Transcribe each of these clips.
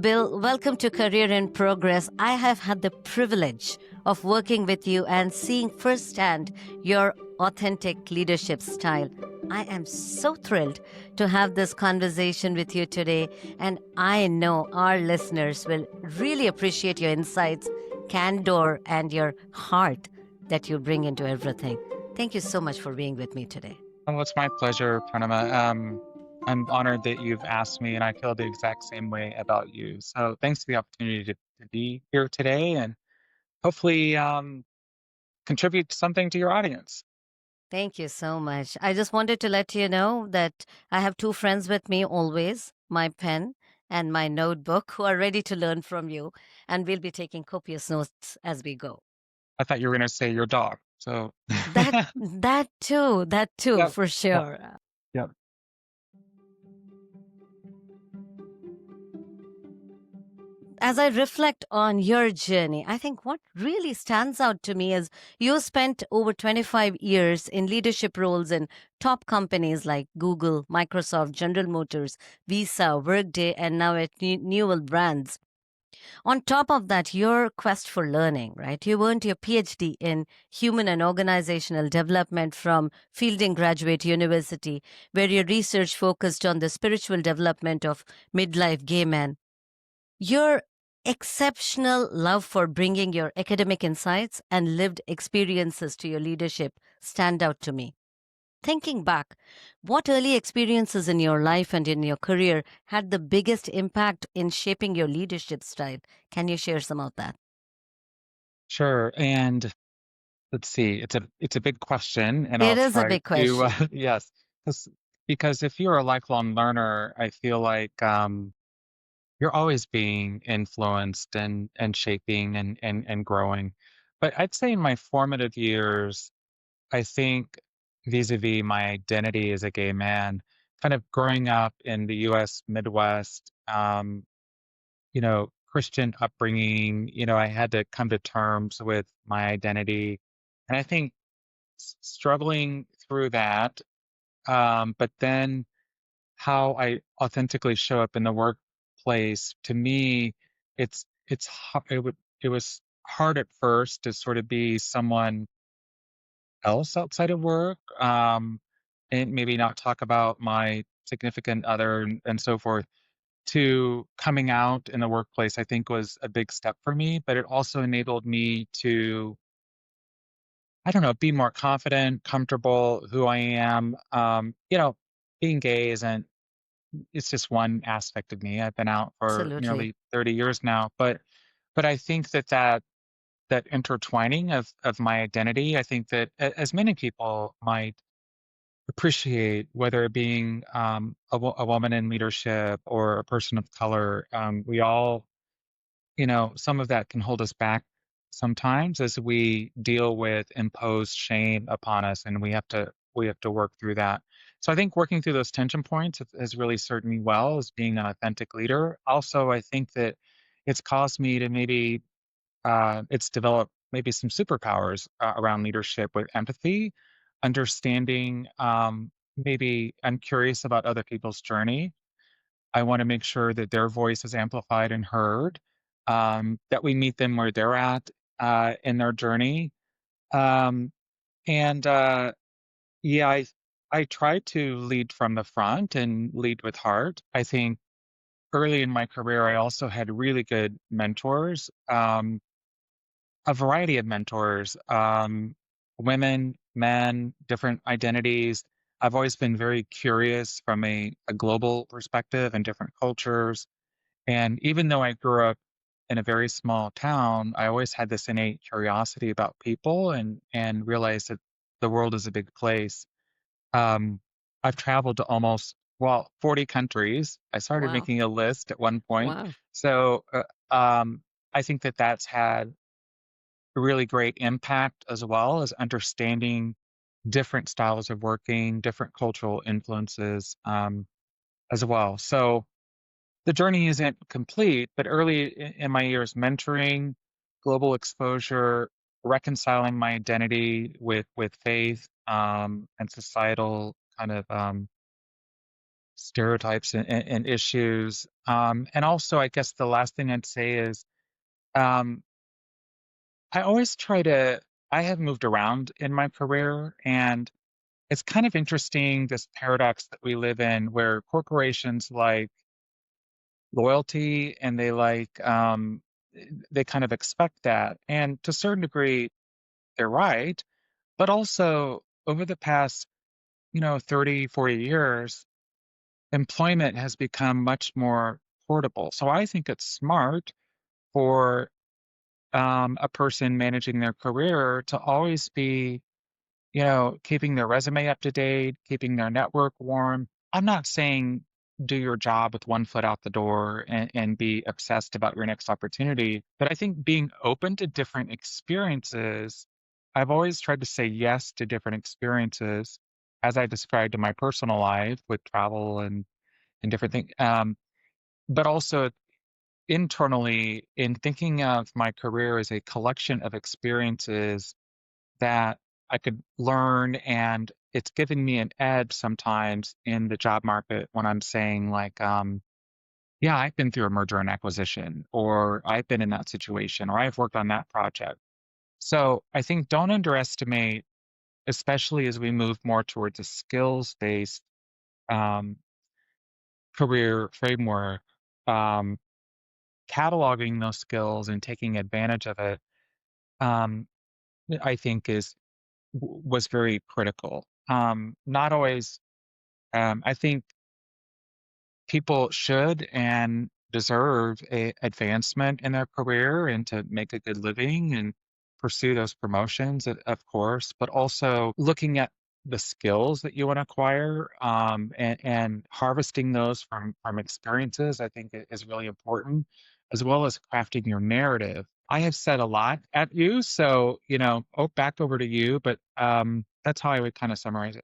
Bill, welcome to Career in Progress. I have had the privilege of working with you and seeing firsthand your authentic leadership style. I am so thrilled to have this conversation with you today, and I know our listeners will really appreciate your insights, candor, and your heart that you bring into everything. Thank you so much for being with me today. Oh, it's my pleasure, Pranama. I'm honored that you've asked me, and I feel the exact same way about you. So thanks for the opportunity to be here today and hopefully contribute something to your audience. Thank you so much. I just wanted to let you know that I have two friends with me always, my pen and my notebook, who are ready to learn from you, and we'll be taking copious notes as we go. I thought you were going to say your dog. So That too, yep, for yep, sure. yep. As I reflect on your journey, I think what really stands out to me is you spent over 25 years in leadership roles in top companies like Google, Microsoft, General Motors, Visa, Workday, and now at Newell Brands. On top of that, your quest for learning, right? You earned your PhD in human and organizational development from Fielding Graduate University, where your research focused on the spiritual development of midlife gay men. Your exceptional love for bringing your academic insights and lived experiences to your leadership stand out to me. Thinking back, what early experiences in your life and in your career had the biggest impact in shaping your leadership style? Can you share some of that? Sure. And let's see, it's a big question, and It I'll is a try big to question. yes, 'cause- because if you're a lifelong learner, I feel like you're always being influenced and shaping and growing. But I'd say in my formative years, I think vis-a-vis my identity as a gay man, kind of growing up in the US Midwest, Christian upbringing, I had to come to terms with my identity. And I think struggling through that, but then how I authentically show up in the workplace, to me, it was hard at first to sort of be someone else outside of work, and maybe not talk about my significant other and so forth. To coming out in the workplace, I think was a big step for me, but it also enabled me to, I don't know, be more confident, comfortable who I am. Being gay isn't, it's just one aspect of me. I've been out for Absolutely. nearly 30 years now, but I think that intertwining of my identity, I think that as many people might appreciate, whether it being a woman in leadership or a person of color, we all, some of that can hold us back sometimes as we deal with imposed shame upon us, and we have to work through that. So I think working through those tension points has really served me well as being an authentic leader. Also, I think that it's caused me to maybe it's developed maybe some superpowers around leadership with empathy, understanding. Maybe I'm curious about other people's journey. I want to make sure that their voice is amplified and heard, that we meet them where they're at in their journey. Um, and yeah, I try to lead from the front and lead with heart. I think early in my career, I also had really good mentors. A variety of mentors, women, men, different identities. I've always been very curious from a global perspective and different cultures. And even though I grew up in a very small town, I always had this innate curiosity about people and realized that the world is a big place. Um, I've traveled to almost, well, 40 countries. I started Wow. making a list at one point. Wow. So I think that that's had a really great impact, as well as understanding different styles of working, different cultural influences, as well. So the journey isn't complete, but early in my years, mentoring, global exposure, reconciling my identity with faith, and societal kind of stereotypes and issues. And also, I guess the last thing I'd say is um, I always try to, I have moved around in my career, and it's kind of interesting this paradox that we live in where corporations like loyalty and they kind of expect that. And to a certain degree, they're right. But also, over the past, 30, 40 years, employment has become much more portable. So I think it's smart for a person managing their career to always be, keeping their resume up to date, keeping their network warm. I'm not saying do your job with one foot out the door and be obsessed about your next opportunity, but I think being open to different experiences, I've always tried to say yes to different experiences, as I described in my personal life with travel and different things. But also internally, in thinking of my career as a collection of experiences that I could learn, and it's given me an edge sometimes in the job market when I'm saying like, yeah, I've been through a merger and acquisition, or I've been in that situation, or I've worked on that project. So I think don't underestimate, especially as we move more towards a skills-based um, career framework, um, cataloging those skills and taking advantage of it, um, I think was very critical. Not always. I think people should and deserve a advancement in their career and to make a good living and pursue those promotions, of course, but also looking at the skills that you want to acquire, and harvesting those from experiences, I think is really important, as well as crafting your narrative. I have said a lot at you, so back over to you, but that's how I would kind of summarize it.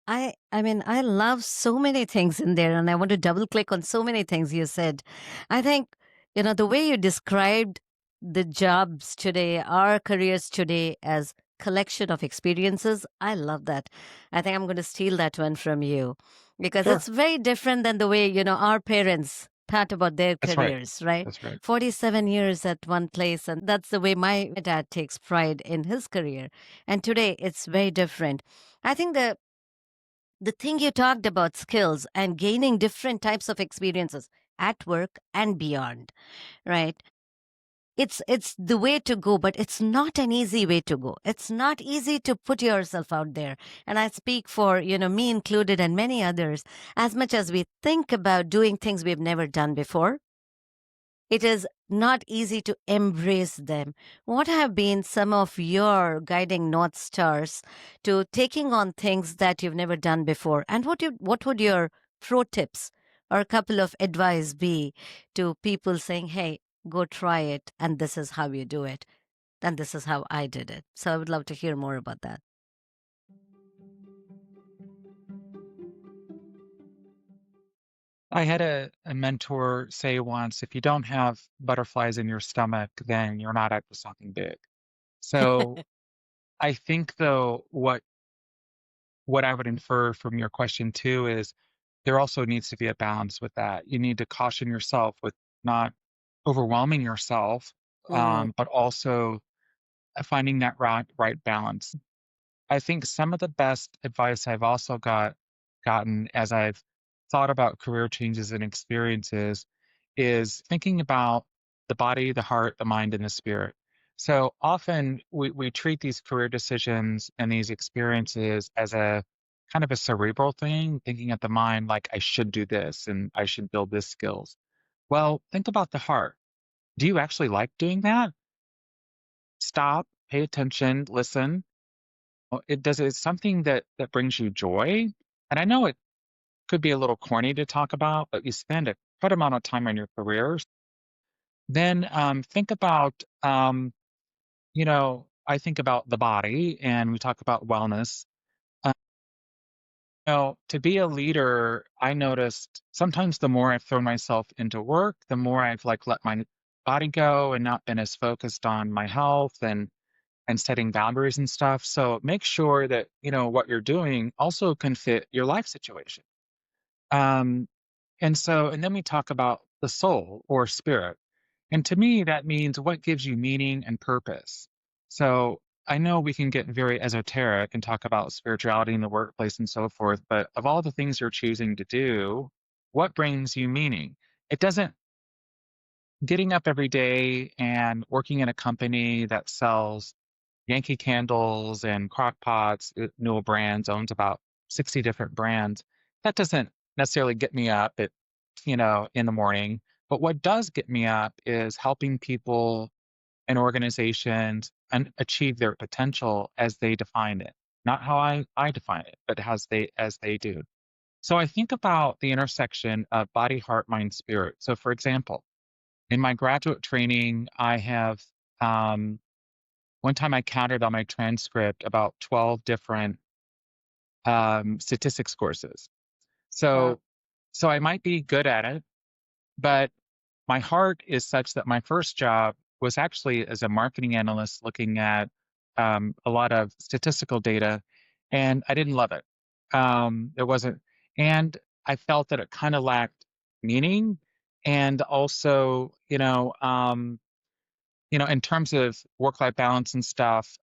I mean, I love so many things in there, and I want to double click on so many things you said. I think, the way you described the jobs today, our careers today as collection of experiences, I love that. I think I'm going to steal that one from you because Sure, it's very different than the way, our parents thought about their that's right. careers, right? That's right. 47 years at one place, and that's the way my dad takes pride in his career. And today it's very different. I think the thing you talked about skills and gaining different types of experiences at work and beyond, right? It's the way to go, but it's not an easy way to go. It's not easy to put yourself out there. And I speak for, me included and many others. As much as we think about doing things we've never done before, it is not easy to embrace them. What have been some of your guiding north stars to taking on things that you've never done before? And what would your pro tips or a couple of advice be to people saying, "Hey, go try it, and this is how you do it, and this is how I did it." So I would love to hear more about that. I had a mentor say once, if you don't have butterflies in your stomach, then you're not up to something big. So I think though, what I would infer from your question too is there also needs to be a balance with that. You need to caution yourself with not overwhelming yourself, Mm, but also finding that right balance. I think some of the best advice I've also gotten as I've thought about career changes and experiences is thinking about the body, the heart, the mind, and the spirit. So often we treat these career decisions and these experiences as a kind of a cerebral thing, thinking at the mind like I should do this and I should build this skills. Well, think about the heart. Do you actually like doing that? Stop, pay attention, listen. It's something that brings you joy? And I know it could be a little corny to talk about, but you spend a quite amount of time on your careers. Then think about, I think about the body, and we talk about wellness. Uh, to be a leader, I noticed sometimes the more I've thrown myself into work, the more I've like let my body go and not been as focused on my health and setting boundaries and stuff. So make sure that, what you're doing also can fit your life situation. Um, and then we talk about the soul or spirit. And to me, that means what gives you meaning and purpose. So I know we can get very esoteric and talk about spirituality in the workplace and so forth, but of all the things you're choosing to do, what brings you meaning? It doesn't getting up every day and working in a company that sells Yankee candles and crock pots. Newell Brands owns about 60 different brands. That doesn't necessarily get me up in the morning. But what does get me up is helping people and organizations and achieve their potential as they define it. Not how I define it, but as they do. So I think about the intersection of body, heart, mind, spirit. So for example, in my graduate training, I have one time I counted on my transcript about 12 different statistics courses. Wow. So, so I might be good at it, but my heart is such that my first job was actually as a marketing analyst looking at a lot of statistical data, and I didn't love it. It wasn't, and I felt that it kind of lacked meaning, and also, in terms of work-life balance and stuff,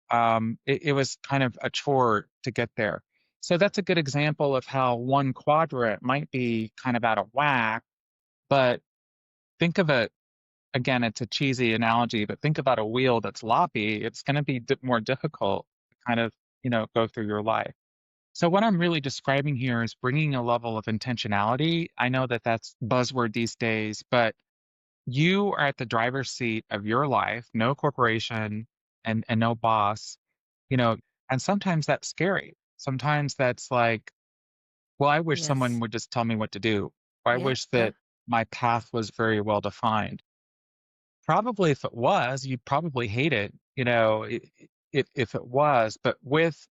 it was kind of a chore to get there. So that's a good example of how one quadrant might be kind of out of whack, but think of it again, it's a cheesy analogy, but think about a wheel that's loppy. It's going to be more difficult to kind of, go through your life. So what I'm really describing here is bringing a level of intentionality. I know that that's buzzword these days, but you are at the driver's seat of your life, no corporation and no boss, you know, and sometimes that's scary. Sometimes that's like, well, I wish someone Yes. would just tell me what to do. Or I Yeah. wish Yeah. that my path was very well defined. Probably if it was, you'd probably hate it, if it was, but with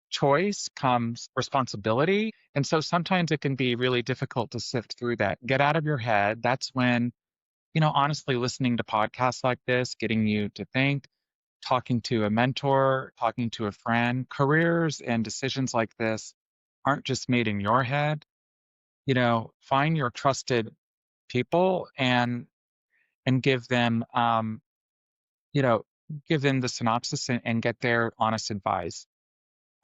choice comes responsibility. And so sometimes it can be really difficult to sift through that. Get out of your head. That's when honestly, listening to podcasts like this, getting you to think, talking to a mentor, talking to a friend, careers and decisions like this aren't just made in your head. Find your trusted people and you know, give them the synopsis and get their honest advice.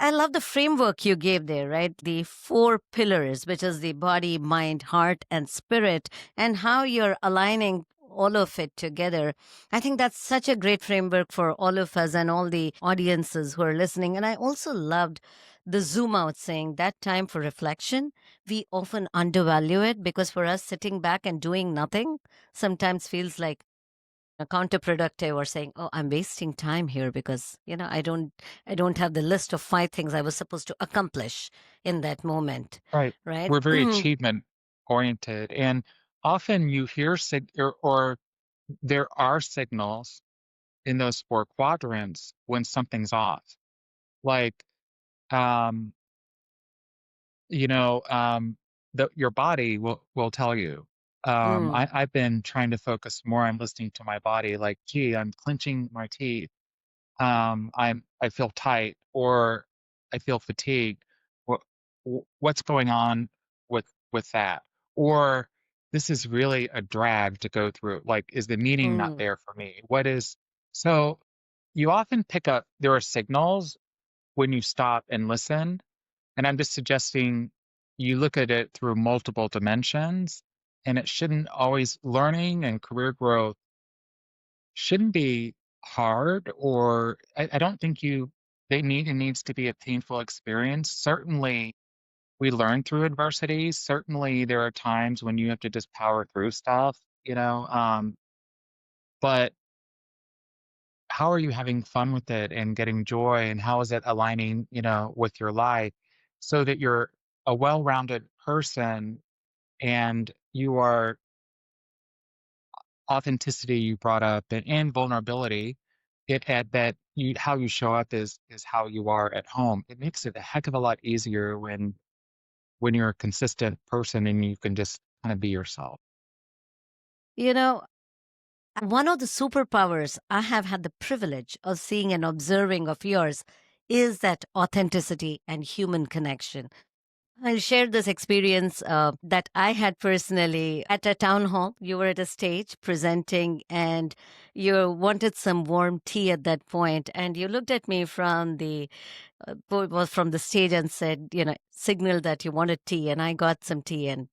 I love the framework you gave there, right? The four pillars, which is the body, mind, heart, and spirit, and how you're aligning all of it together. I think that's such a great framework for all of us and all the audiences who are listening. And I also loved the zoom out saying that time for reflection, we often undervalue it because for us, sitting back and doing nothing sometimes feels like counterproductive or saying, oh, I'm wasting time here because I don't have the list of 5 things I was supposed to accomplish in that moment, Right. right? We're very achievement oriented. And often you hear or there are signals in those four quadrants when something's off. Like, um, you know, um, your body will tell you. Mm, I've been trying to focus more on listening to my body. Like, gee, I'm clenching my teeth. I feel tight, or I feel fatigued. What what's going on with that? Or this is really a drag to go through. Like, is the meaning not mm. there for me? What is so? You often pick up there are signals when you stop and listen, and I'm just suggesting you look at it through multiple dimensions, and it shouldn't always learning and career growth shouldn't be hard, or I don't think it needs to be a painful experience. Certainly we learn through adversity. Certainly there are times when you have to just power through stuff. But how are you having fun with it and getting joy, and how is it aligning, with your life so that you're a well-rounded person and you are authenticity you brought up and vulnerability, it had that you how you show up is how you are at home. It makes it a heck of a lot easier when you're a consistent person and you can just kind of be yourself. You know, one of the superpowers I have had the privilege of seeing and observing of yours is that authenticity and human connection. I'll share this experience that I had personally at a town hall. You were at a stage presenting and you wanted some warm tea at that point, and you looked at me from the was from the stage and said, signaled that you wanted tea, and I got some tea, and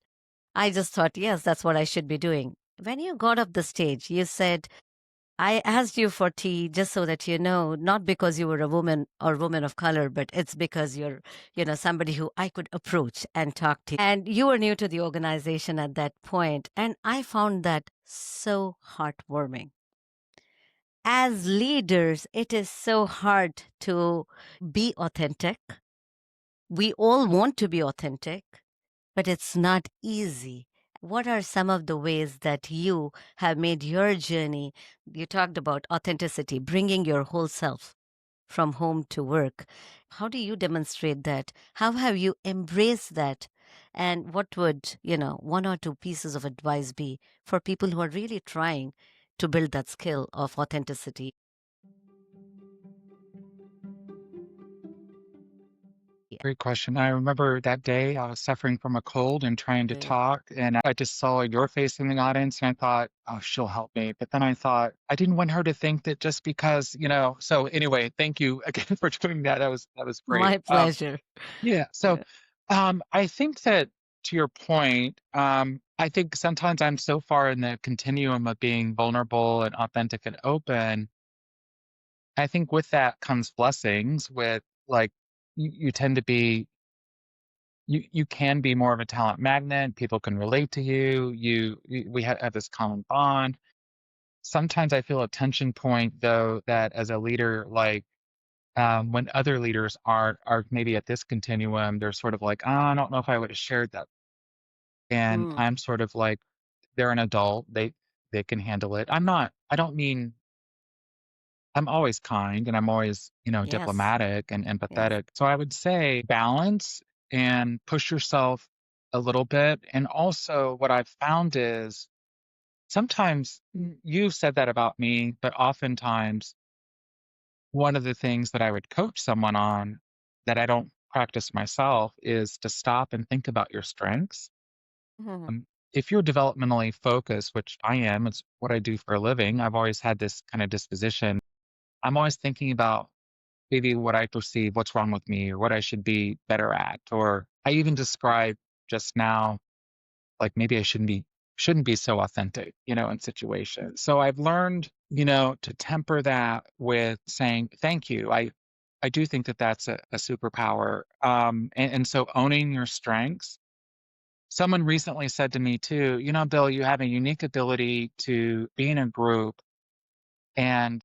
I just thought, yes, that's what I should be doing. When you got off the stage, you said, I asked you for tea just so that you know, not because you were a woman or woman of color, but it's because you're, somebody who I could approach and talk to. And you were new to the organization at that point, and I found that so heartwarming. As leaders, it is so hard to be authentic. We all want to be authentic, but it's not easy. What are some of the ways that you have made your journey? You talked about authenticity, bringing your whole self from home to work. How do you demonstrate that? How have you embraced that? And what would, one or two pieces of advice be for people who are really trying to build that skill of authenticity? Yeah. Great question. I remember that day I was suffering from a cold and trying to Good. talk, and I just saw your face in the audience, and I thought, oh, she'll help me. But then I thought, I didn't want her to think that just because, so anyway, thank you again for doing that. That was great. My pleasure. Yeah. So, Yeah. I think that to your point, I think sometimes I'm so far in the continuum of being vulnerable and authentic and open. I think with that comes blessings with like you tend to be you can be more of a talent magnet. People can relate to you. We have this common bond. Sometimes I feel a tension point though that as a leader, like when other leaders are maybe at this continuum, they're sort of like, oh, I don't know if I would have shared that. And Mm, I'm sort of like, they're an adult. They can handle it. I don't mean I'm always kind and I'm always, yes. diplomatic and Yes. empathetic. So I would say balance and push yourself a little bit. And also, what I've found is sometimes you said that about me, but oftentimes, one of the things that I would coach someone on that I don't practice myself is to stop and think about your strengths. Mhm. If you're developmentally focused, which I am, it's what I do for a living, I've always had this kind of disposition. I'm always thinking about maybe what I perceive, what's wrong with me, or what I should be better at. Or I even described just now, like maybe I shouldn't be so authentic, in situations. So I've learned, to temper that with saying thank you. I do think that that's a superpower. And so owning your strengths. Someone recently said to me too, Bill, you have a unique ability to be in a group, and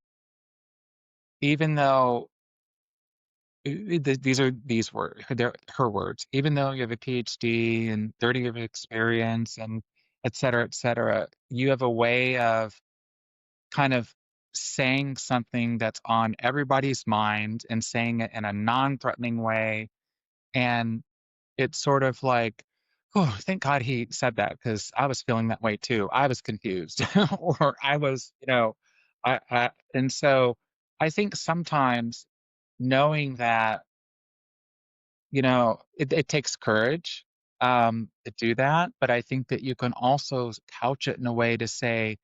even though these were her words. Even though you have a PhD and 30 years of experience and et cetera, you have a way of kind of saying something that's on everybody's mind and saying it in a non-threatening way. And it's sort of like, oh, thank God he said that because I was feeling that way too. I was confused or I was, and so I think sometimes knowing that it takes courage to do that, but I think that you can also couch it in a way to say,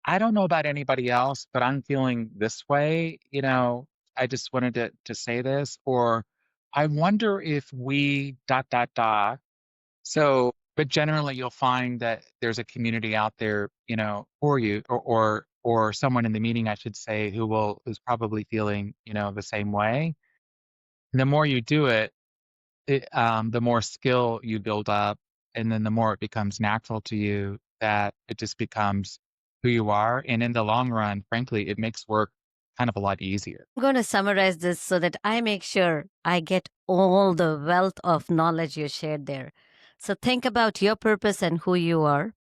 I don't know about anybody else, but I'm feeling this way. I just wanted to say this, or I wonder if we dot dot dot. So, but generally, you'll find that there's a community out there, for you, or someone in the meeting, I should say, who's probably feeling, the same way. And the more you do it, the more skill you build up, and then the more it becomes natural to you that it just becomes who you are. And in the long run, frankly, it makes work kind of a lot easier. I'm going to summarize this so that I make sure I get all the wealth of knowledge you shared there. So think about your purpose and who you are.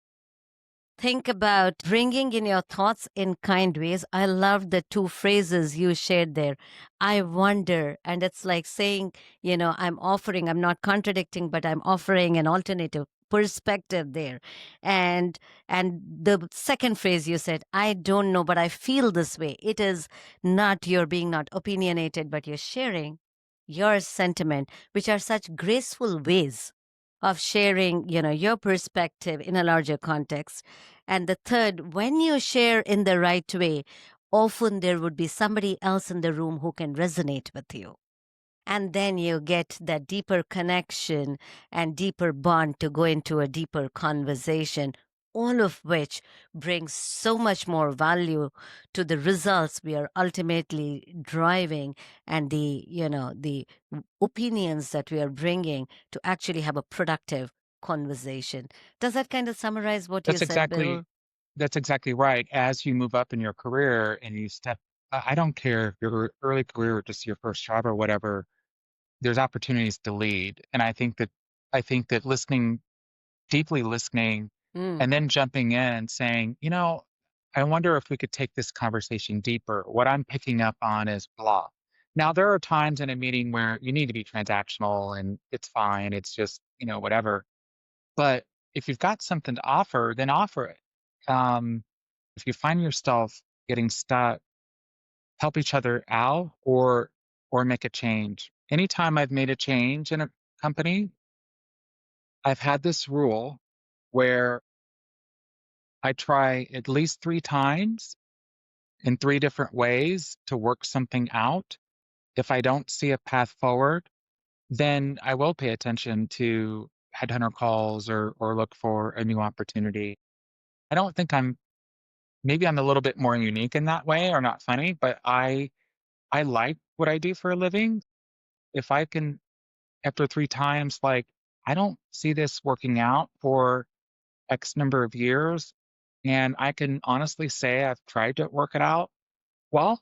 Think about bringing in your thoughts in kind ways. I love the two phrases you shared there. I wonder. And it's like saying, I'm not contradicting, but I'm offering an alternative perspective there. And the second phrase you said, I don't know, but I feel this way. It is not you're being not opinionated, but you're sharing your sentiment, which are such graceful ways of sharing, your perspective in a larger context. And the third, when you share in the right way, often there would be somebody else in the room who can resonate with you. And then you get that deeper connection and deeper bond to go into a deeper conversation, all of which brings so much more value to the results we are ultimately driving, and the opinions that we are bringing to actually have a productive conversation. Does that kind of summarize what you That's said, exactly Bill? that's exactly right. As you move up in your career and you step, I don't care if your early career or just your first job or whatever, there's opportunities to lead. And I think that listening, deeply listening, Mm. and then jumping in and saying, I wonder if we could take this conversation deeper. What I'm picking up on is blah. Now, there are times in a meeting where you need to be transactional and it's fine. It's just, whatever. But if you've got something to offer, then offer it. Um, if you find yourself getting stuck, help each other out or make a change. Anytime I've made a change in a company, I've had this rule where I try at least 3 times in 3 different ways to work something out. If I don't see a path forward, then I will pay attention to headhunter calls or look for a new opportunity. I don't think maybe I'm a little bit more unique in that way or not funny, but I like what I do for a living. If I can, after 3 times, like, I don't see this working out for X number of years, and I can honestly say I've tried to work it out, well,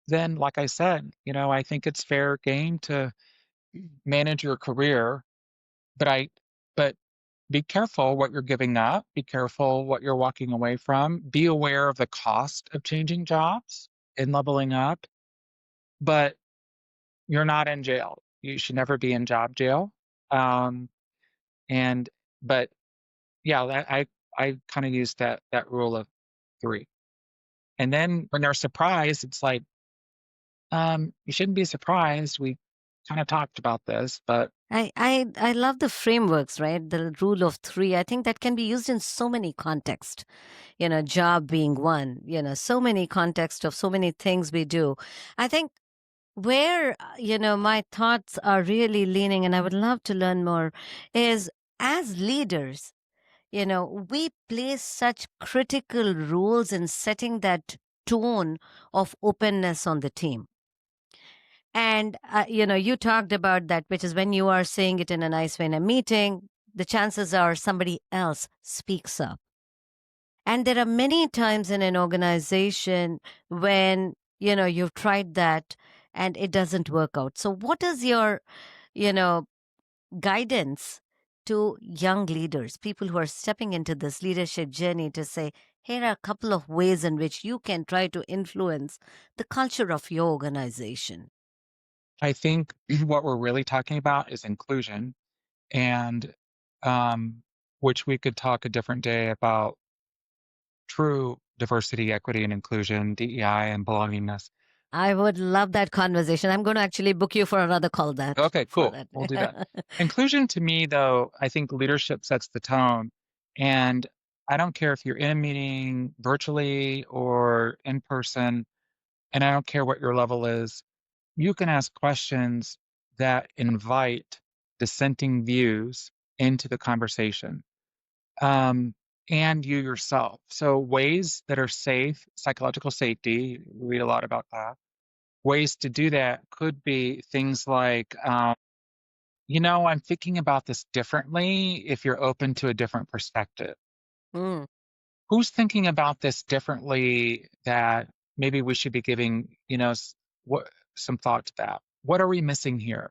then, like I said, I think it's fair game to manage your career, but but be careful what you're giving up, be careful what you're walking away from, be aware of the cost of changing jobs and leveling up, but you're not in jail. You should never be in job jail. Um, and but yeah, I kind of use that rule of 3. And then when they're surprised, it's like, you shouldn't be surprised. We kind of talked about this, but I love the frameworks, right? The rule of three. I think that can be used in so many contexts. Job being one. So many contexts of so many things we do. I think where my thoughts are really leaning, and I would love to learn more, is as leaders. We play such critical roles in setting that tone of openness on the team. And, you talked about that, which is when you are saying it in a nice way in a meeting, the chances are somebody else speaks up. And there are many times in an organization when, you've tried that and it doesn't work out. So, what is your, you know, guidance to young leaders, people who are stepping into this leadership journey to say, here are a couple of ways in which you can try to influence the culture of your organization? I think what we're really talking about is inclusion and um, which we could talk a different day about true diversity, equity, and inclusion, DEI, and belongingness. I would love that conversation. I'm going to actually book you for another call that Okay, for cool. We'll do that. that. Inclusion to me, though, I think leadership sets the tone. And I don't care if you're in a meeting virtually or in person, and I don't care what your level is, you can ask questions that invite dissenting views into the conversation. Um, and you yourself. So ways that are safe, psychological safety, we read a lot about that. Ways to do that could be things like, I'm thinking about this differently if you're open to a different perspective. Mm. Who's thinking about this differently that maybe we should be giving, what some thought to that? What are we missing here?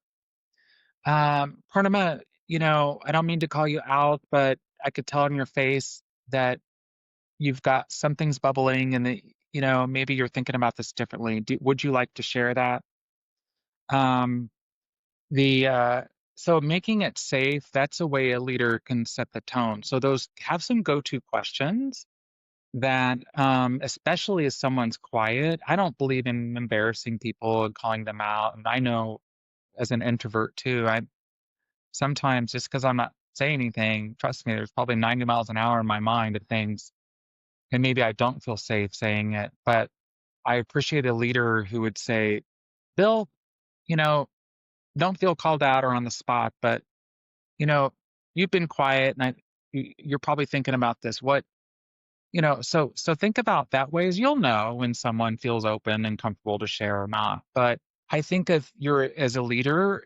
Purnima, I don't mean to call you out, but I could tell on your face that you've got some things bubbling and that, maybe you're thinking about this differently. Would you like to share that? Um, the so making it safe, that's a way a leader can set the tone. So those have some go-to questions that, especially as someone's quiet, I don't believe in embarrassing people and calling them out. And I know as an introvert too, I sometimes just because I'm not say anything, trust me, there's probably 90 miles an hour in my mind of things, and maybe I don't feel safe saying it, but I appreciate a leader who would say, "Bill, you know, don't feel called out or on the spot, but, you know, you've been quiet and you're probably thinking about this. What, so think about that ways. You'll know when someone feels open and comfortable to share or not. But I think if you're as a leader,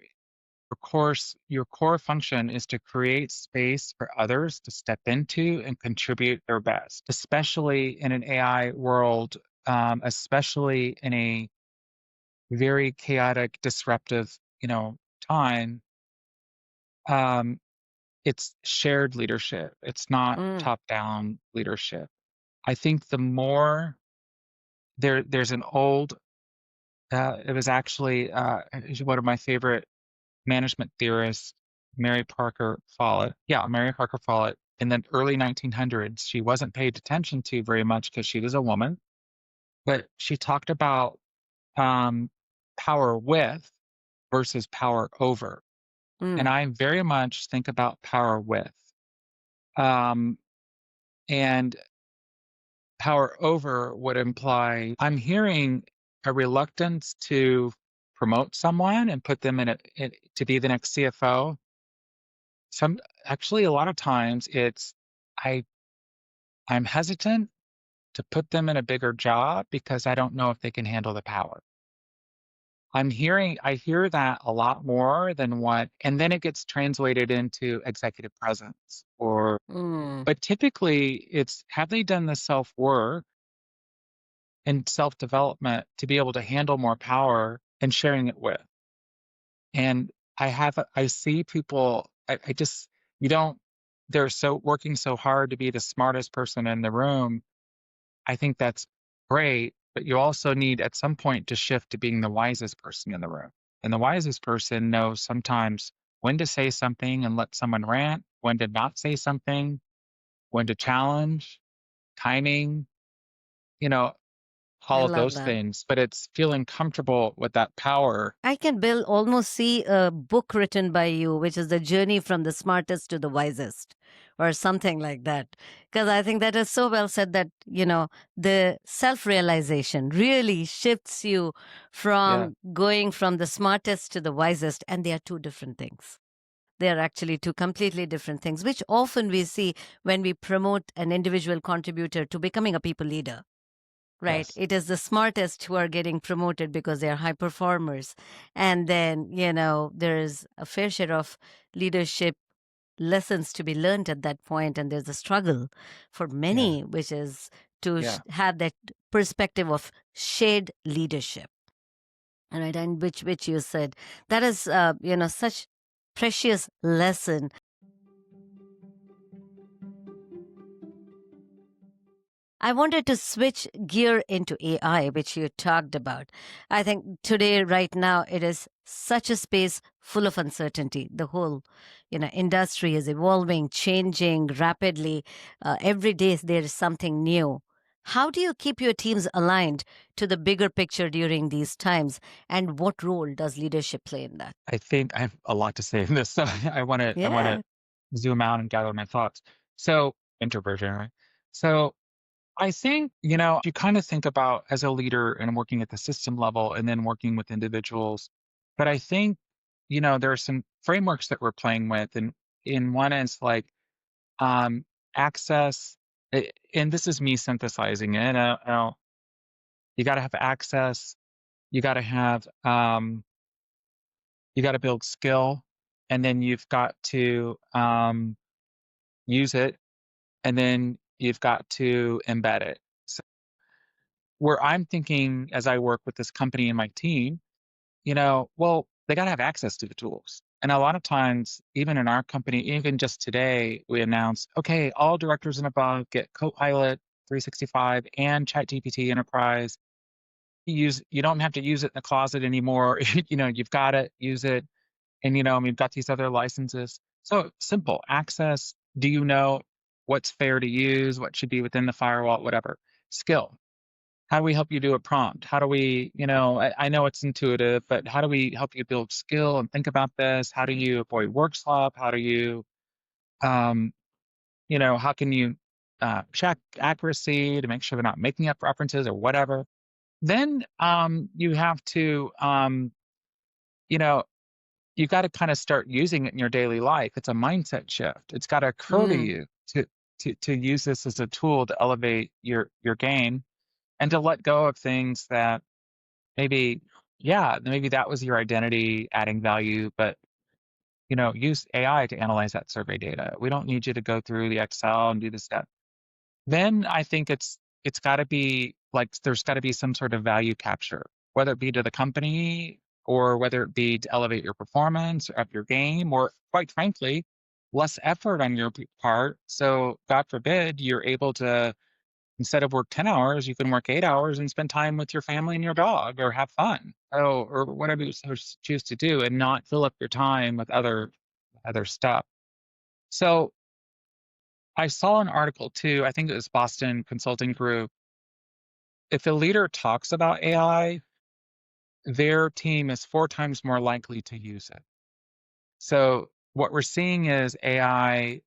your core function is to create space for others to step into and contribute their best, especially in an AI world, especially in a very chaotic, disruptive, time. Um, it's shared leadership. It's not Mm, top-down leadership. I think the more there's an old it was actually one of my favorite management theorists, Mary Parker Follett. Yeah, Mary Parker Follett. In the early 1900s, she wasn't paid attention to very much because she was a woman, but she talked about um, power with versus power over. And mm, I very much think about power with. Um, and power over would imply I'm hearing a reluctance to promote someone and put them to be the next CFO. Some Actually, a lot of times I I'm hesitant to put them in a bigger job because I don't know if they can handle the power. I hear that a lot more than and then it gets translated into executive presence mm. but typically it's have they done the self work and self development to be able to handle more power and sharing it with. And I see people, I just, you don't, they're so working so hard to be the smartest person in the room. I think that's great, but you also need at some point to shift to being the wisest person in the room. And the wisest person knows sometimes when to say something and let someone rant, when to not say something, when to challenge, timing, you know, I all of love those that. things, but it's feeling comfortable with that power. I can, Bill, almost see a book written by you, which is the journey from the smartest to the wisest, or something like that. Because I think that is so well said that, the self realization really shifts you Yeah. from going from the smartest to the wisest. And they are two different things. They are actually two completely different things, which often we see when we promote an individual contributor to becoming a people leader. Right. Yes. It is the smartest who are getting promoted because they are high performers. And then, there's a fair share of leadership lessons to be learned at that point. And there's a struggle for Yeah. many, which is to Yeah. have that perspective of shared leadership. All right. And which you said, that is, such precious lesson. I wanted to switch gear into AI, which you talked about. I think today, right now, it is such a space full of uncertainty. The whole, industry is evolving, changing rapidly. Every day there is something new. How do you keep your teams aligned to the bigger picture during these times? And what role does leadership play in that? I think I have a lot to say in this, so I wanna Yeah. zoom out and gather my thoughts. So introversion, right? So I think, you kind of think about as a leader and working at the system level and then working with individuals. But I think, there are some frameworks that we're playing with, and in one is like um, access, and this is me synthesizing it. You got to have access. You got to have, you got to build skill, and then you've got to use it, and then you've got to embed it. So where I'm thinking as I work with this company and my team, well, they got to have access to the tools. And a lot of times, even in our company, even just today, we announced, okay, all directors and above get Copilot 365 and ChatGPT Enterprise. You don't have to use it in the closet anymore. You've got it, use it. And we've got these other licenses. So simple access. Do you know what's fair to use? What should be within the firewall? Whatever. Skill. How do we help you do a prompt? How do we, I know it's intuitive, but how do we help you build skill and think about this? How do you avoid work slop? How do you Um, how can you check accuracy to make sure they're not making up references or whatever? Then you have to, you know, you got to kind of start using it in your daily life. It's a mindset shift. It's got to occur to Mm, you to use this as a tool to elevate your game and to let go of things that maybe, yeah, maybe that was your identity adding value, but use AI to analyze that survey data. We don't need you to go through the Excel and do the step. Then I think it's got to be like there's got to be some sort of value capture, whether it be to the company or whether it be to elevate your performance or up your game, or quite frankly, less effort on your part. So God forbid you're able to, instead of work 10 hours, you can work 8 hours and spend time with your family and your dog or have fun. Oh, or whatever you choose to do and not fill up your time with other stuff. So I saw an article too, I think it was Boston Consulting Group. If a leader talks about AI, their team is 4 times more likely to use it. So what we're seeing is AI,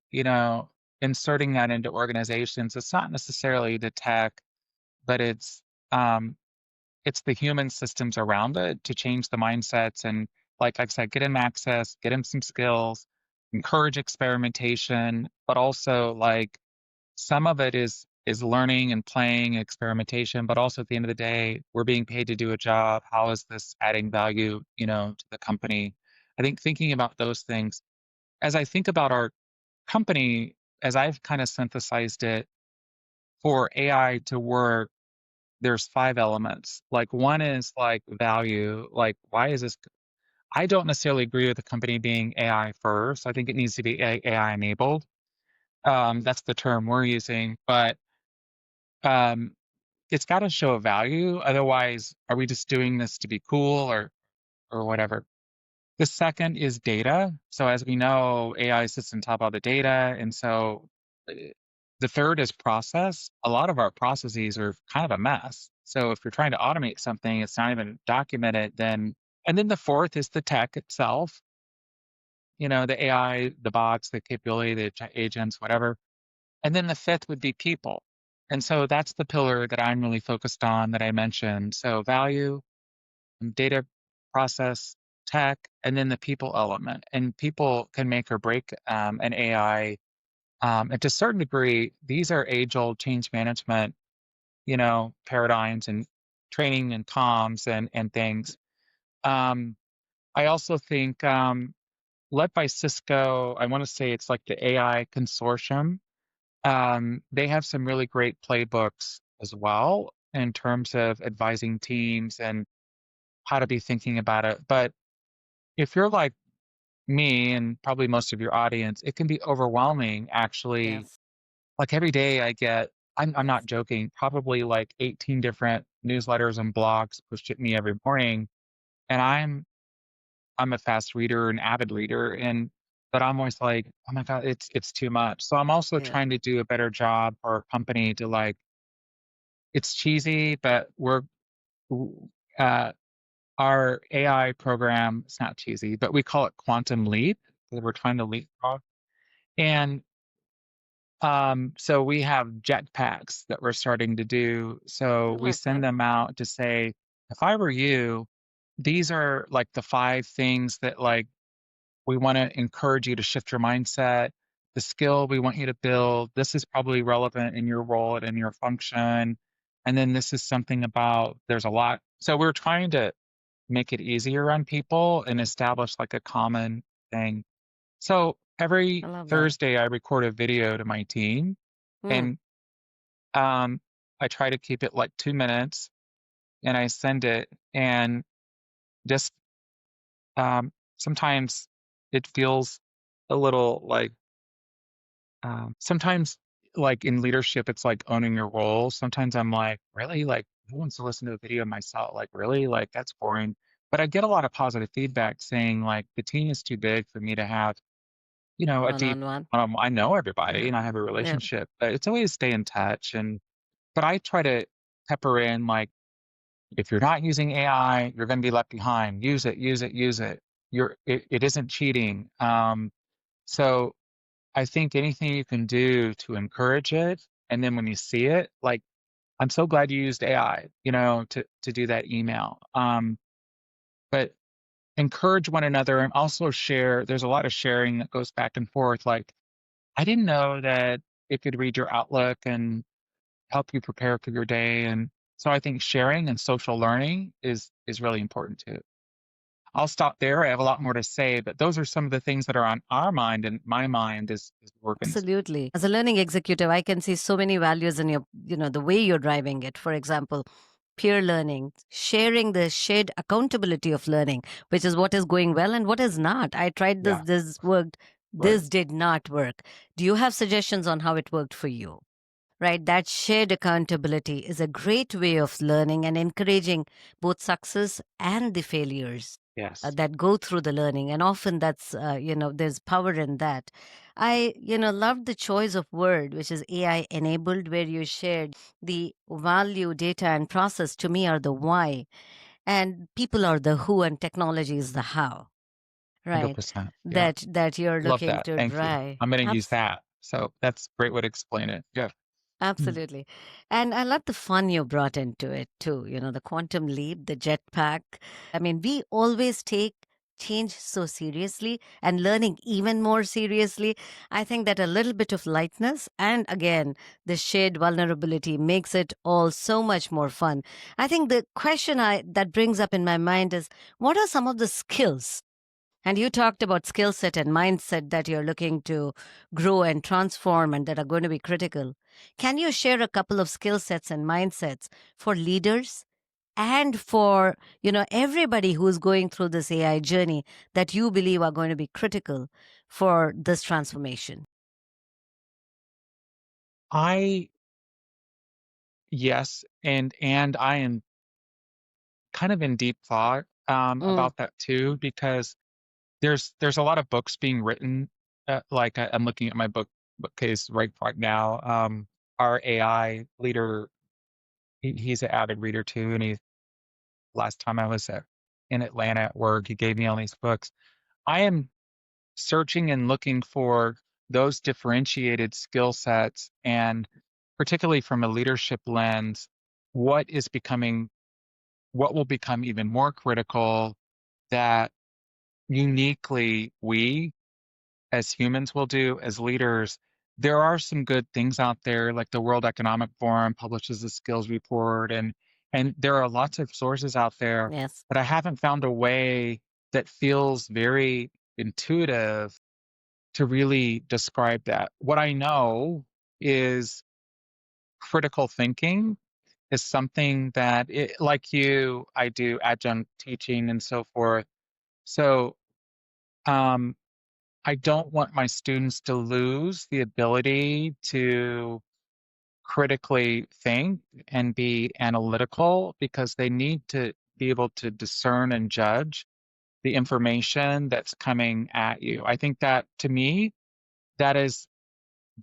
inserting that into organizations. It's not necessarily the tech, but um, it's the human systems around it to change the mindsets and, like I said, get them access, get them some skills, encourage experimentation, but also like some of it is learning and playing experimentation, but also at the end of the day, we're being paid to do a job. How is this adding value, to the company? I think thinking about those things as I think about our company, as I've kind of synthesized it for AI to work, there's 5 elements. Like one is like value, like why is this? I don't necessarily agree with the company being AI first. I think it needs to be AI enabled. That's the term we're using, but um, it's got to show a value. Otherwise, are we just doing this to be cool or whatever? The second is data. So as we know, AI sits on top of the data, and so the third is process. A lot of our processes are kind of a mess. So if you're trying to automate something, it's not even documented. And then the fourth is the tech itself. The AI, the bots, the capability, the agents, whatever. And then the fifth would be people. And so that's the pillar that I'm really focused on that I mentioned. So value, data, process, tech, and then the people element. And people can make or break an AI. And to a certain degree, these are age-old change management, paradigms and training and comms and things. Um, I also think led by Cisco, I want to say it's like the AI consortium. They have some really great playbooks as well in terms of advising teams and how to be thinking about it. But if you're like me and probably most of your audience, it can be overwhelming actually. yes. Like every day I'm not joking, probably like 18 different newsletters and blogs pushed at me every morning. And I'm a fast reader, an avid reader, but I'm always like, oh my God, it's too much. So I'm also Yeah. trying to do a better job for our company to like, it's cheesy, but uh our AI program, it's not cheesy, but we call it Quantum Leap. We're trying to leapfrog. And so we have jetpacks that we're starting to do. So I we like send that. them out to say, if I were you, these are like the 5 things that like we want to encourage you to shift your mindset, the skill we want you to build. This is probably relevant in your role and in your function. And then this is something about there's a lot. So we're trying to make it easier on people and establish like a common thing. So I every love that. Thursday, I record a video to my team Mm, and um, I try to keep it like 2 minutes and I send it. And just sometimes it feels a little like sometimes like in leadership, it's like owning your role. Sometimes I'm like, really? Like, who wants to listen to a video of myself? Like, really? Like, that's boring. But I get a lot of positive feedback saying like the team is too big for me to have, a one deep, on one. I know everybody Yeah. and I have a Yeah. relationship, but it's always stay in touch. But I try to pepper in like, if you're not using AI, you're going to be left behind. Use it, use it, use it. It isn't cheating. So I think anything you can do to encourage it, and then when you see it, like, I'm so glad you used AI, to do that email. But encourage one another and also share. There's a lot of sharing that goes back and forth. Like, I didn't know that it could read your Outlook and help you prepare for your day. And so I think sharing and social learning is really important too. I'll stop there. I have a lot more to say, but those are some of the things that are on our mind and my mind as working. Absolutely. As a learning executive, I can see so many values in the way you're driving it. For example, peer learning, sharing the shared accountability of learning, which is what is going well and what is not. I tried this, Yeah, this worked, right. this did not work. Do you have suggestions on how it worked for you? Right? That shared accountability is a great way of learning and encouraging both success and the failures Yes. that go through the learning. And often there's power in that. I loved the choice of word, which is AI enabled, where you shared the value, data, and process to me are the why, and people are the who, and technology is the how, right? 100%. Yeah. That you're Love looking that. to Thank you. drive. I'm going to use that. So that's a great way to explain it. Yeah. Mm. Absolutely. And I love the fun you brought into it too. The quantum leap, the jetpack. I mean, we always take change so seriously and learning even more seriously. I think that a little bit of lightness and again, the shared vulnerability makes it all so much more fun. I think the question that brings up in my mind is what are some of the skills, and you talked about skill set and mindset that you're looking to grow and transform and that are going to be critical. Can you share a couple of skill sets and mindsets for leaders and for, everybody who's going through this AI journey that you believe are going to be critical for this transformation? I Yes, and I am kind of in deep thought Mm, about that too because there's a lot of books being written. Like I'm looking at my bookcase right now. Our AI leader, he's an avid reader too, and he last time I was in Atlanta at work, he gave me all these books. I am searching and looking for those differentiated skill sets, and particularly from a leadership lens, what is becoming what will become even more critical that uniquely we as humans will do as leaders. There are some good things out there, like the World Economic Forum publishes a skills report, and there are lots of sources out there, yes. but I haven't found a way that feels very intuitive to really describe that. What I know is critical thinking is something that, like you, I do adjunct teaching and so forth. So um, I don't want my students to lose the ability to critically think and be analytical because they need to be able to discern and judge the information that's coming at you. I think that to me, that is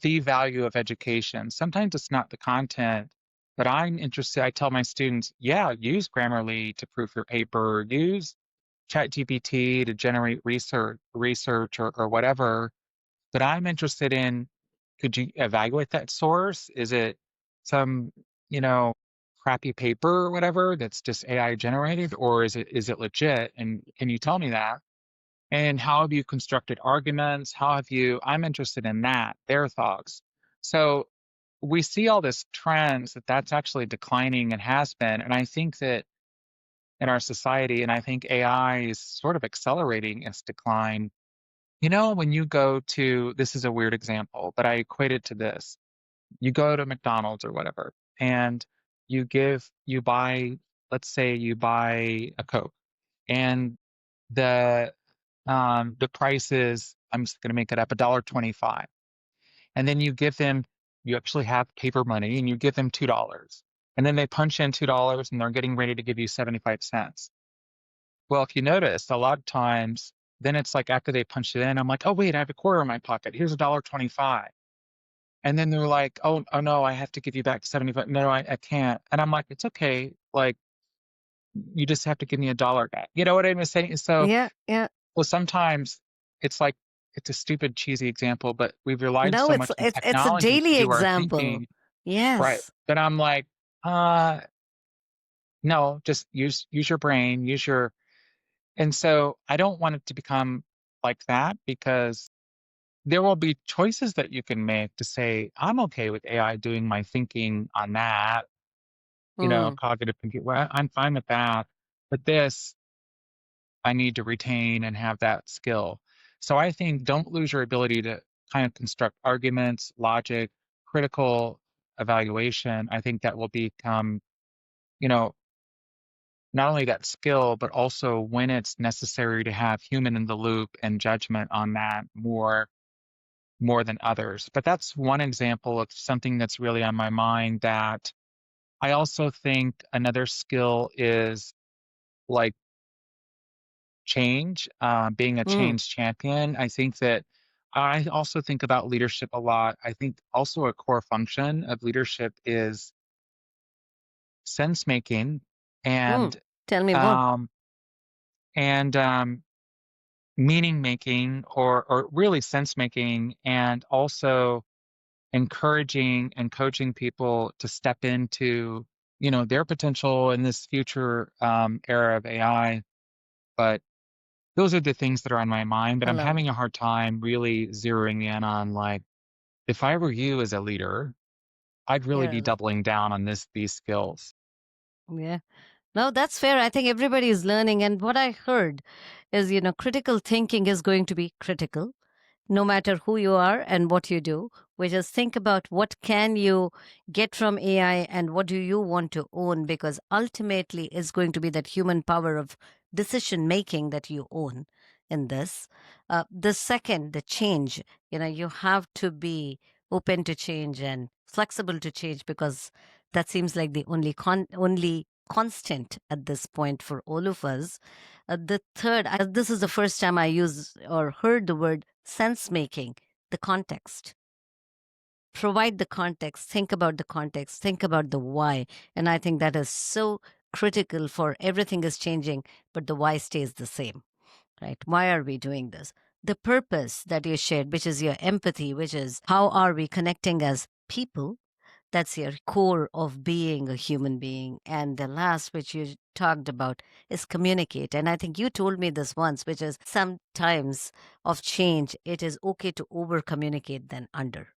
the value of education. Sometimes it's not the content, but I'm interested. I tell my students, yeah, use Grammarly to proof your paper, use ChatGPT to generate research or whatever. But I'm interested in, could you evaluate that source? Is it some, you know, crappy paper or whatever that's just AI generated, or is it legit? And can you tell me that? And how have you constructed arguments? How have you, I'm interested in that, their thoughts. So we see all this trends that's actually declining and has been. And I think that in our society, and I think AI is sort of accelerating its decline. When you go to, this is a weird example, but I equate it to this. You go to McDonald's or whatever, and you buy, let's say you buy a Coke, and the the price is, I'm just gonna make it up, $1.25. And then you actually have paper money and you give them $2. And then they punch in $2 and they're getting ready to give you 75 cents. Well, if you notice, a lot of times, then it's like after they punch it in, I'm like, oh wait, I have a quarter in my pocket. Here's $1.25. And then they're like, oh no, I have to give you back 75. No, I can't. And I'm like, it's okay. Like, you just have to give me $1 back. You know what I'm saying? So Yeah, yeah. well, sometimes it's like it's a stupid, cheesy example, but we've relied No, so it's much on it's a technology to daily do our example. thinking, right? Yes. That I'm like, uh, no, just use your brain, use your. And so I don't want it to become like that because there will be choices that you can make to say, I'm okay with AI doing my thinking on that, Mm, cognitive thinking. Well, I'm fine with that. But this, I need to retain and have that skill. So I think don't lose your ability to kind of construct arguments, logic, critical evaluation. I think that will become, you know, not only that skill, but also when it's necessary to have human in the loop and judgment on that more than others. But that's one example of something that's really on my mind that I also think another skill is like change, being a mm, change champion. I think that I also think about leadership a lot. I think also a core function of leadership is sense making mm. and Tell me more. um, and meaning making or really sense making and also encouraging and coaching people to step into their potential in this future era of AI. But those are the things that are on my mind. But I I'm love having it. a hard time really zeroing in on like if I were you as a leader, I'd really be Yes. doubling down on these skills. Yeah. No, that's fair. I think everybody is learning. And what I heard is, critical thinking is going to be critical no matter who you are and what you do. We just think about what can you get from AI and what do you want to own, because ultimately it's going to be that human power of decision making that you own in this. The second, the change, you have to be open to change and flexible to change, because that seems like the only constant at this point for all of us. The third, this is the first time I use or heard the word sense making, the context. Provide the context, think about the context, think about the why. And I think that is so critical, for everything is changing, but the why stays the same, right? Why are we doing this? The purpose that you shared, which is your empathy, which is how are we connecting as people? That's your core of being a human being. And the last, which you talked about, is communicate. And I think you told me this once, which is sometimes of change, it is okay to over communicate than under.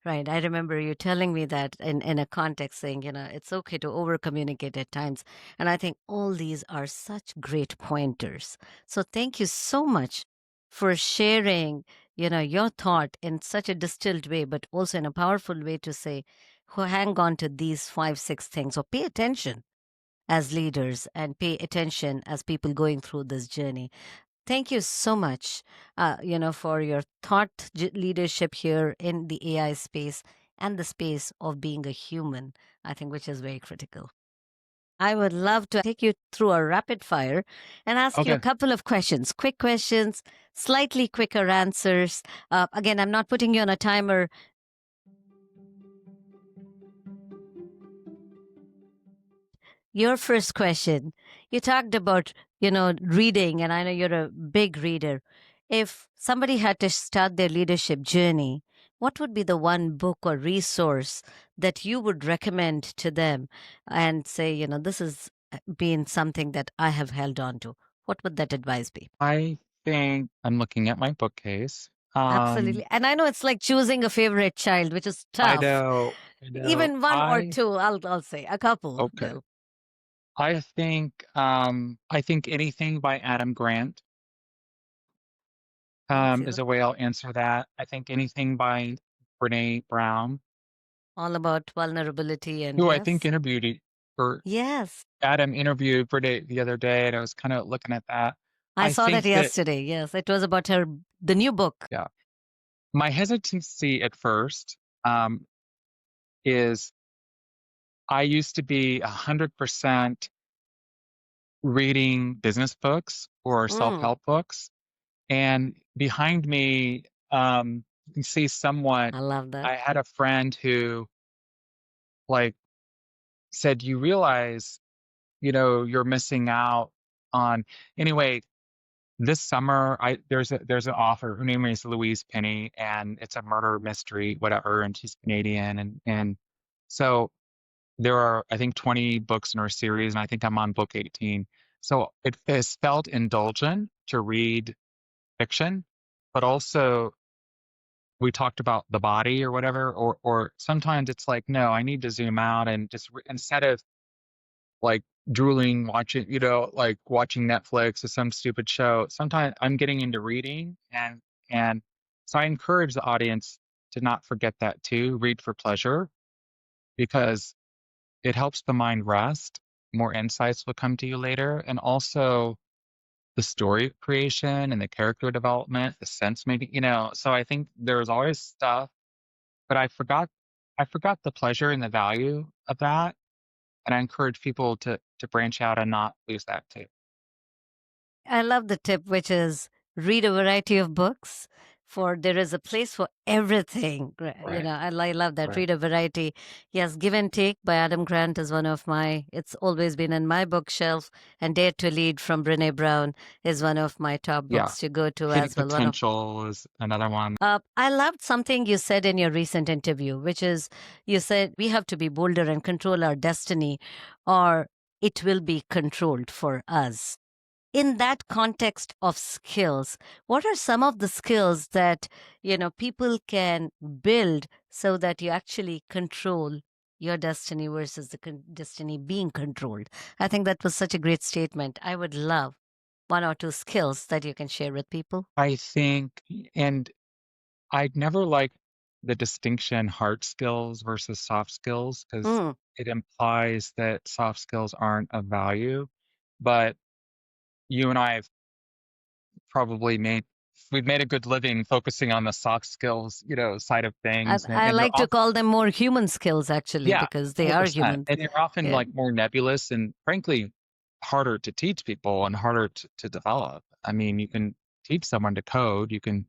Right. I remember you telling me that in a context, saying, it's okay to over communicate at times. And I think all these are such great pointers. So thank you so much for sharing, your thought in such a distilled way, but also in a powerful way to say, hang on to these 5, 6 things, or pay attention as leaders and pay attention as people going through this journey. Thank you so much, for your thought leadership here in the AI space and the space of being a human, I think, which is very critical. I would love to take you through a rapid fire and ask you a Okay. couple of questions, quick questions, slightly quicker answers. Again, I'm not putting you on a timer. Your first question, you talked about, reading, and I know you're a big reader. If somebody had to start their leadership journey, what would be the one book or resource that you would recommend to them and say, this has been something that I have held on to? What would that advice be? I think I'm looking at my bookcase. Absolutely. And I know it's like choosing a favorite child, which is I tough. know, I know. Even one or two, I'll say a couple, Okay. though. I think anything by Adam Grant Thank is you. a way I'll answer that. I think anything by Brene Brown, All about vulnerability and who I think yes. interviewed or Yes. Adam interviewed Brene the other day, and I was kind of looking at that. I I saw that think that, yesterday. Yes. It was about the new book. yeah, my hesitancy at first is I used to be 100% reading business books or Mm, self-help books. And behind me, you can see somewhat, I love that. I had a friend who like said, you realize, you're missing out on, anyway, this summer, there's an author, her name is Louise Penny, and it's a murder mystery, whatever, and she's Canadian, and so there are, I think, 20 books in her series, and I think I'm on book 18. So it has felt indulgent to read fiction, but also we talked about the body or whatever, or sometimes it's like, no, I need to zoom out and just instead of like drooling, watching, like watching Netflix or some stupid show. Sometimes I'm getting into reading, and so I encourage the audience to not forget that too. Read for pleasure because it helps the mind rest. More insights will come to you later, and also the story creation and the character development, the sense making. So I think there's always stuff, but I forgot the pleasure and the value of that, and I encourage people to branch out and not lose that too. I love the tip, which is read a variety of books, for there is a place for everything. Right. I love that. Right. Read a variety. Yes, Give and Take by Adam Grant is one of it's always been in my bookshelf. And Dare to Lead from Brene Brown is one of my top Yeah. books to go to Hidden as well. Potential is another one. I loved something you said in your recent interview, which is you said we have to be bolder and control our destiny, or it will be controlled for us. In that context of skills, what are some of the skills that people can build so that you actually control your destiny versus the destiny being controlled? I think that was such a great statement. I would love one or two skills that you can share with people. I think, and I'd never like the distinction hard skills versus soft skills because Mm. it implies that soft skills aren't of value. But you and I have probably we've made a good living focusing on the soft skills, side of I, things. I And they're like to often, call them more human skills, actually, yeah, because they are 100%. human. And they're often Yeah. like more nebulous and frankly harder to teach people and harder to develop. I mean, you can teach someone to code, you can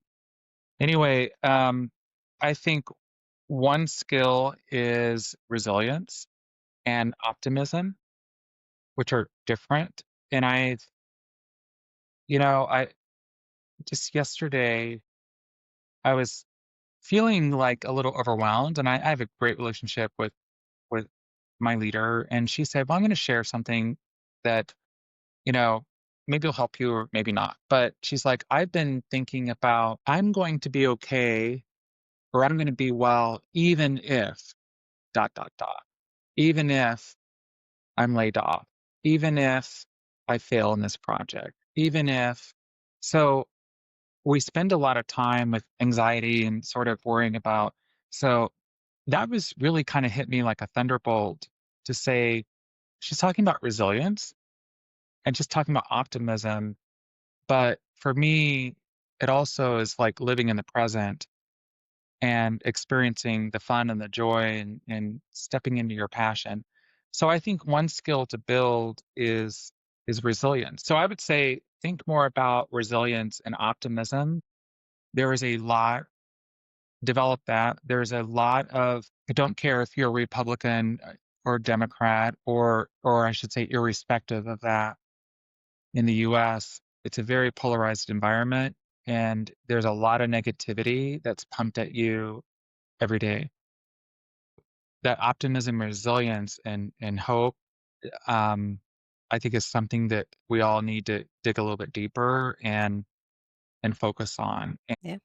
anyway, I think one skill is resilience and optimism, which are different. And I just yesterday, I was feeling like a little overwhelmed, and I have a great relationship with my leader. And she said, "Well, I'm going to share something that you know maybe will help you or maybe not." But she's like, "I've been thinking about I'm going to be okay, or I'm going to be well, even if dot dot dot, even if I'm laid off, even if I fail in this project, even if." So we spend a lot of time with anxiety and sort of worrying about. So that was really kind of hit me like a thunderbolt to say, she's talking about resilience and just talking about optimism. But for me, it also is like living in the present and experiencing the fun and the joy and stepping into your passion. So I think one skill to build is resilience. So I would say think more about resilience and optimism. There is a lot develop that. There's a lot of I don't care if you're a Republican or Democrat or I should say irrespective of that in the US, it's a very polarized environment and there's a lot of negativity that's pumped at you every day. That optimism, resilience, and hope, um, I think is something that we all need to dig a little bit deeper and focus on. And Yeah.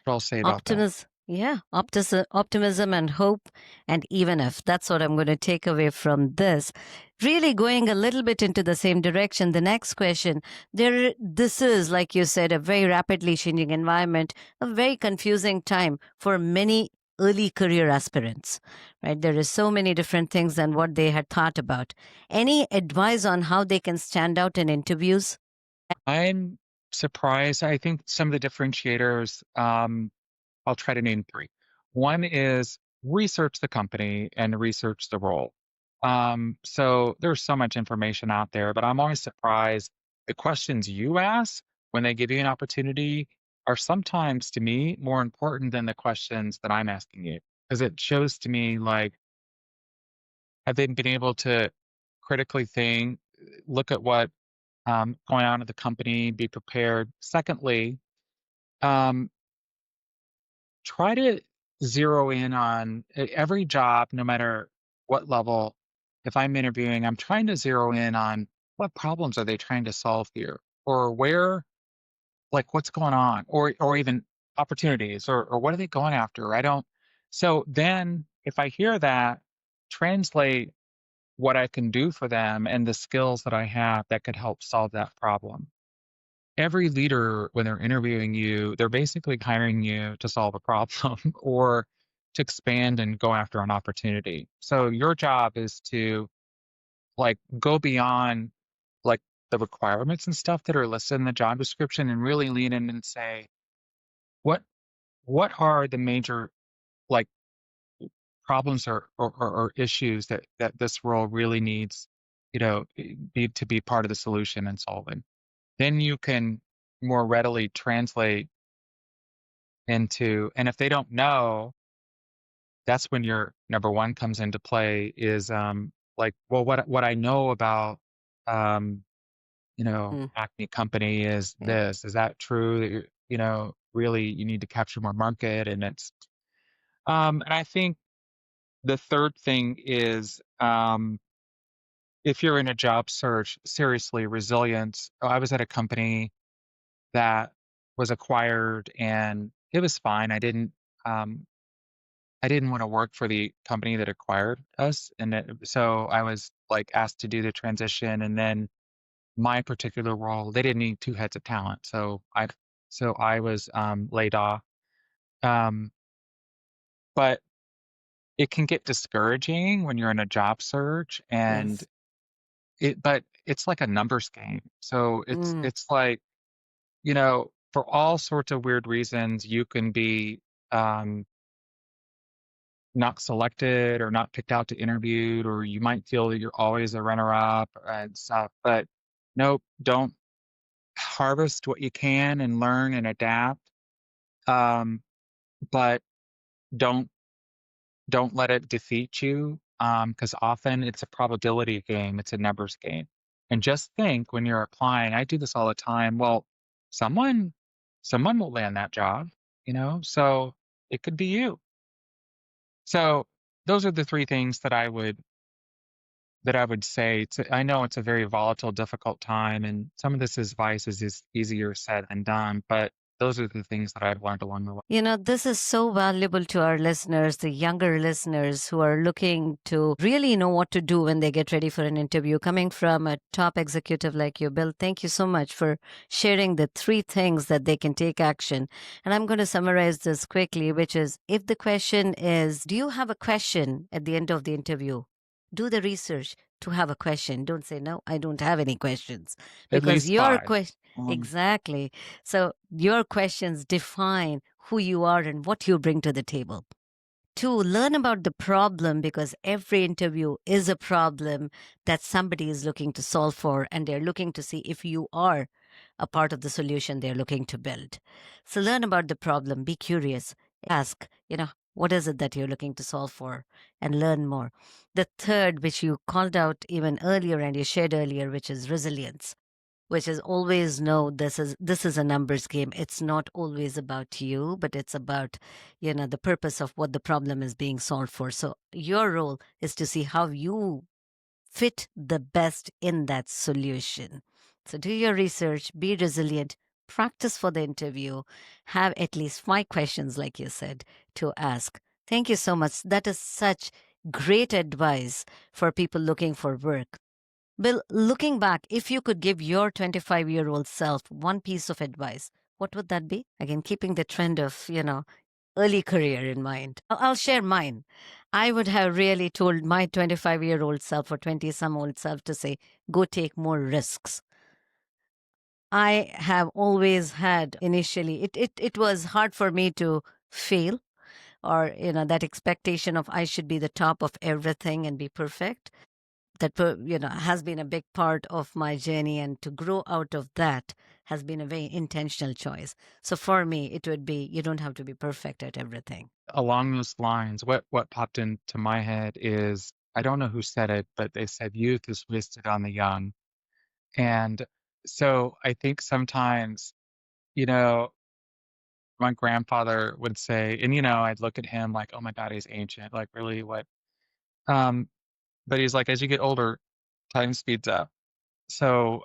what I'll say about that. Optimism, yeah, optimism and hope, and even if that's what I'm going to take away from this. Really going a little bit into the same direction. The next question, this is, like you said, a very rapidly changing environment, a very confusing time for many early career aspirants. Right, there is so many different things than what they had thought about. Any advice on how they can stand out in interviews? I'm surprised. I think some of the differentiators, I'll try to name three. One is research the company and research the role. So there's so much information out there, but I'm always surprised the questions you ask when they give you an opportunity are sometimes to me more important than the questions that I'm asking you. Because it shows to me like, have they been able to critically think, look at what going on to the company, be prepared. Secondly, um, try to zero in on every job, no matter what level. If I'm interviewing, I'm trying to zero in on what problems are they trying to solve here, or where, like what's going on, or even opportunities, or what are they going after? I don't. So then, if I hear that, translate what I can do for them and the skills that I have that could help solve that problem. Every leader, when they're interviewing you, they're basically hiring you to solve a problem or to expand and go after an opportunity. So your job is to like go beyond like the requirements and stuff that are listed in the job description and really lean in and say, what what are the major like problems or issues that this role really needs, need to be part of the solution and solving. Then you can more readily translate into, and if they don't know, that's when your number one comes into play is like, well, what I know about um, Mm, Acme company is yeah. this. Is that true that really you need to capture more market? And it's and I think the third thing is if you're in a job search, seriously, resilience. I was at a company that was acquired and it was fine. Um, I didn't want to work for the company that acquired us, and so I was like asked to do the transition. And then my particular role, they didn't need two heads of talent, so I was laid off. Um, but it can get discouraging when you're in a job search, and Yes. but it's like a numbers game. So it's Mm, it's like for all sorts of weird reasons, you can be um, not selected or not picked out to interviewed, or you might feel that you're always a runner up and stuff. But nope, don't harvest what you can and learn and adapt. Um, but don't don't let it defeat you, because often it's a probability game, it's a numbers game. And just think when you're applying, I do this all the time. Well, someone someone will land that job, so it could be you. So those are the three things that I would say. I know it's a very volatile, difficult time, and some of this advice is easier said than done, but those are the things that I've learned along the way. This is so valuable to our listeners, the younger listeners who are looking to really know what to do when they get ready for an interview. Coming from a top executive like you, Bill, thank you so much for sharing the three things that they can take action. And I'm going to summarize this quickly, which is if the question is, do you have a question at the end of the interview? Do the research to have a question. Don't say, no, I don't have any questions. At Because least your five. question, exactly. So your questions define who you are and what you bring to the table. Two, learn about the problem because every interview is a problem that somebody is looking to solve for, and they're looking to see if you are a part of the solution they're looking to build. So learn about the problem, be curious, ask, what is it that you're looking to solve for, and learn more. The third, which you called out even earlier and you shared earlier, which is resilience, which is always know this is a numbers game. It's not always about you, but it's about the purpose of what the problem is being solved for. So your role is to see how you fit the best in that solution. So do your research, be resilient, practice for the interview, have at least 5 questions like you said to ask. Thank you so much. That is such great advice for people looking for work. Bill, looking back, if you could give your 25-year-old self one piece of advice, what would that be? Again, keeping the trend of, early career in mind. I'll share mine. I would have really told my 25-year-old self or 20 some old self to say, go take more risks. I have always had initially, it was hard for me to fail or, that expectation of I should be the top of everything and be perfect that has been a big part of my journey, and to grow out of that has been a very intentional choice. So for me it would be, you don't have to be perfect at everything. Along those lines, what popped into my head is, I don't know who said it, but they said youth is wasted on the young. And So I think sometimes, you know, my grandfather would say, and I'd look at him like, oh my God, he's ancient. Like, really, what? Um, but he's like, as you get older, time speeds up. So,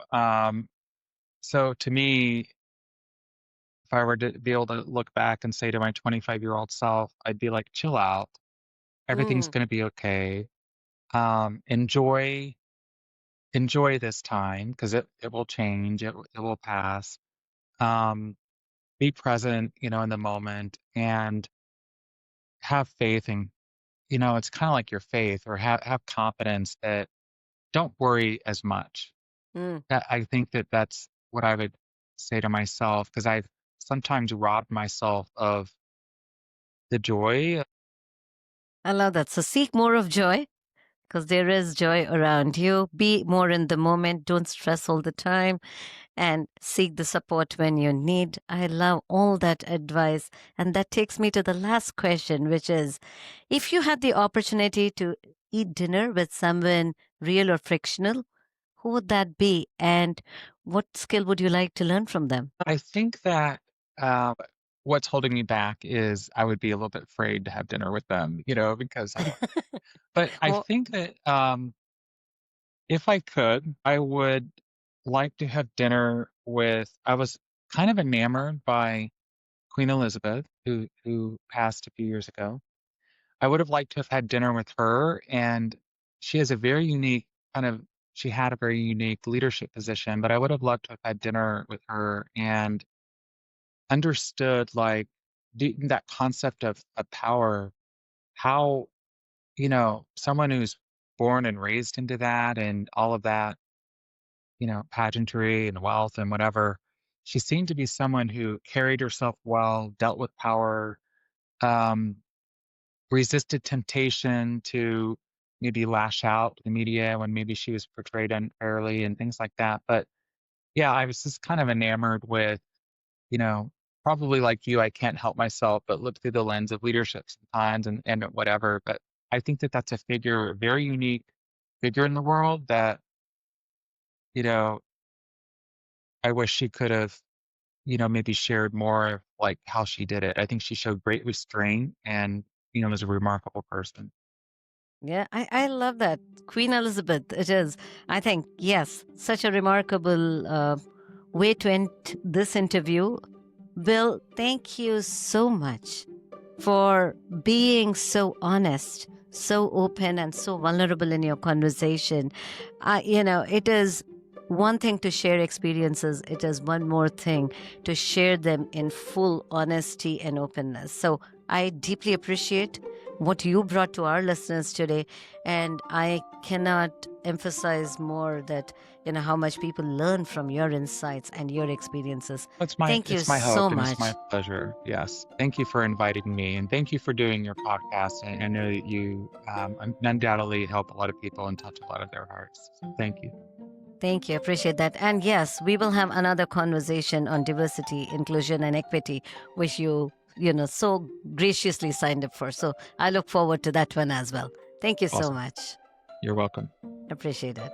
so to me, if I were to be able to look back and say to my 25-year-old self, I'd be like, chill out. Everything's Mm, going to be okay. Enjoy, enjoy this time because it will change. It will pass. Um, be present, in the moment and have faith and it's kind of like your faith or have confidence that don't worry as much. mm. I think that that's what I would say to myself because I've sometimes robbed myself of the joy. I love that. So seek more of joy because there is joy around you. Be more in the moment. Don't stress all the time and seek the support when you need. I love all that advice. And that takes me to the last question, which is if you had the opportunity to eat dinner with someone real or frictional, who would that be? And what skill would you like to learn from them? I think that uh, what's holding me back is I would be a little bit afraid to have dinner with them, because I don't. But I Well, think that if I could, I would like to have dinner with. I was kind of enamored by Queen Elizabeth, who passed a few years ago. I would have liked to have had dinner with her, and she has a very unique kind of she had a very unique leadership position, but I would have loved to have had dinner with her and understood, like, that concept of power, how, someone who's born and raised into that and all of that, pageantry and wealth and whatever, she seemed to be someone who carried herself well, dealt with power, um, resisted temptation to maybe lash out at the media when maybe she was portrayed unfairly and things like that. But yeah, I was just kind of enamored with, you know, probably like you, I can't help myself but look through the lens of leadership sometimes and whatever. But I think that that's a figure, a very unique figure in the world that, you know, I wish she could have, maybe shared more of like how she did it. I think she showed great restraint and, was a remarkable person. yeah, I love that. Queen Elizabeth, it is. I think, yes, such a remarkable way to end this interview. Bill, thank you so much for being so honest, so open, and so vulnerable in your conversation. It is one thing to share experiences, it is one more thing to share them in full honesty and openness. So I deeply appreciate what you brought to our listeners today. And I cannot emphasize more that, how much people learn from your insights and your experiences. Thank you It's my so hope and it's much. my pleasure. Yes. Thank you for inviting me and thank you for doing your podcast. And I know that you undoubtedly help a lot of people and touch a lot of their hearts. So thank you. Thank you. Appreciate that. And yes, we will have another conversation on diversity, inclusion, and equity, which so graciously signed up for. So I look forward to that one as well. Thank you so Awesome. much. You're welcome. Appreciate it.